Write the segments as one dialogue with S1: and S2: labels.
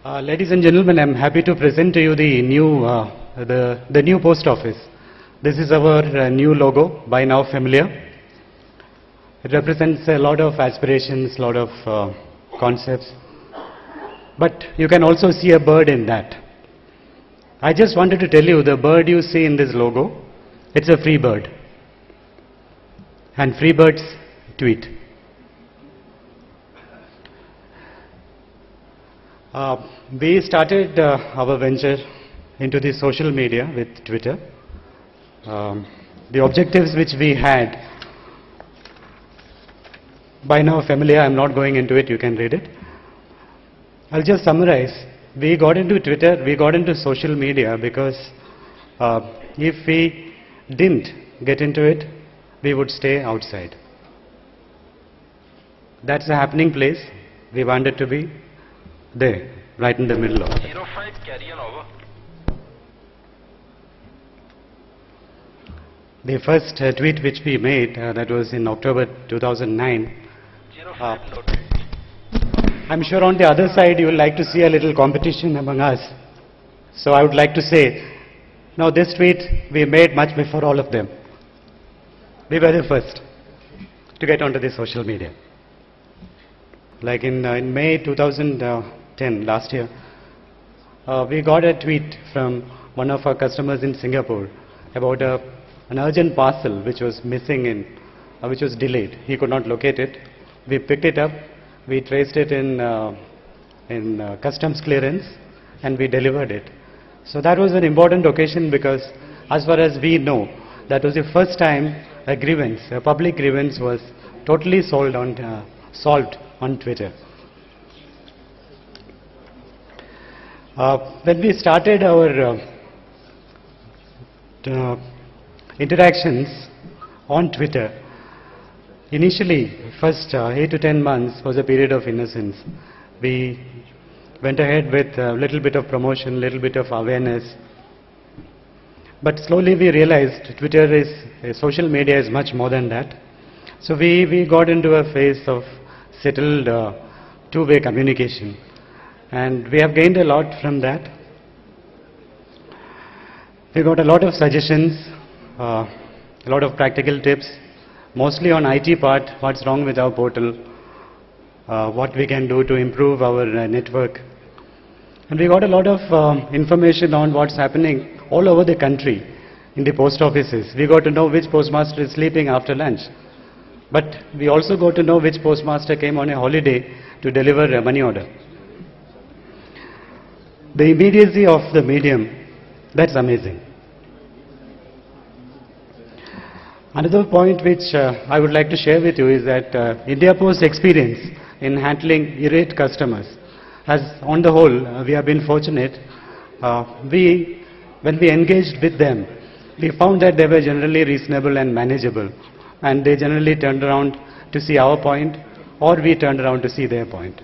S1: Ladies and gentlemen, I'm happy to present to you the new post office. This is our new logo, by now familiar. It represents a lot of aspirations, a lot of concepts. But you can also see a bird in that. I just wanted to tell you, the bird you see in this logo, it's a free bird. And free birds tweet. We started our venture into the social media with Twitter. The objectives which we had, by now familiar, I'm not going into it, you can read it. I'll just summarize. We got into Twitter, we got into social media because if we didn't get into it, we would stay outside. That's a happening place. We wanted to be there, right in the middle of it.
S2: 05 carry on over.
S1: The first tweet which we made, that was in October 2009.
S2: 05 note.
S1: I'm sure on the other side you would like to see a little competition among us. So I would like to say, now this tweet we made much before all of them. We were the first to get onto the social media. Like in May 2010, last year, we got a tweet from one of our customers in Singapore about an urgent parcel which was missing which was delayed. He could not locate it. We picked it up, we traced it in customs clearance, and we delivered it. So that was an important occasion because, as far as we know, that was the first time a public grievance was totally solved on Twitter. When we started our interactions on Twitter, initially, first 8 to 10 months was a period of innocence. We went ahead with a little bit of promotion, little bit of awareness. But slowly we realized social media is much more than that. So we got into a phase of settled two-way communication. And we have gained a lot from that. We got a lot of suggestions, a lot of practical tips, mostly on IT part, what's wrong with our portal, what we can do to improve our network. And we got a lot of information on what's happening all over the country in the post offices. We got to know which postmaster is sleeping after lunch. But we also got to know which postmaster came on a holiday to deliver a money order. The immediacy of the medium, that's amazing. Another point which I would like to share with you is that India Post's experience in handling irate customers has, on the whole, we have been fortunate. When we engaged with them, we found that they were generally reasonable and manageable, and they generally turned around to see our point, or we turned around to see their point.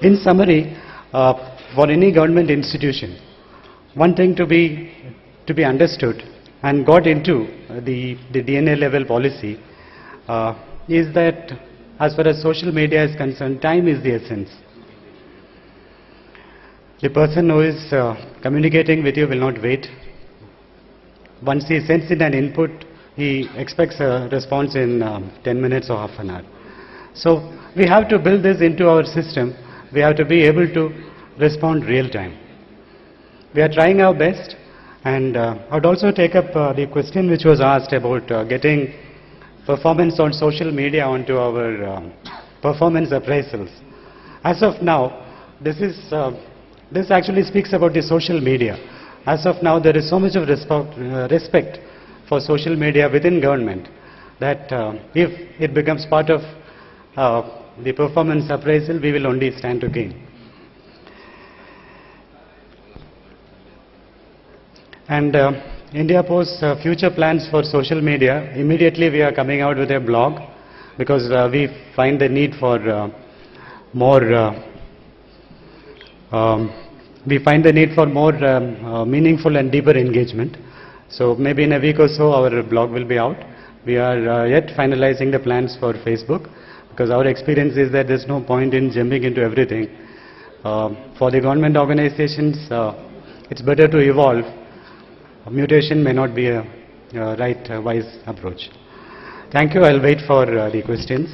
S1: In summary, for any government institution, one thing to be understood and got into the DNA level policy is that as far as social media is concerned, time is the essence. The person who is communicating with you will not wait. Once he sends in an input, he expects a response in 10 minutes or half an hour. So we have to build this into our system. We have to be able to respond real time. We are trying our best, and I would also take up the question which was asked about getting performance on social media onto our performance appraisals. As of now, this actually speaks about the social media. As of now, there is so much of respect for social media within government that if it becomes part of the performance appraisal, we will only stand to gain. And India Post's future plans for social media, immediately we are coming out with a blog because we find the need for more meaningful and deeper engagement. So maybe in a week or so our blog will be out. We are yet finalizing the plans for Facebook, because our experience is that there's no point in jumping into everything. For the government organizations, it's better to evolve. Mutation may not be a right, wise approach. Thank you. I'll wait for the questions.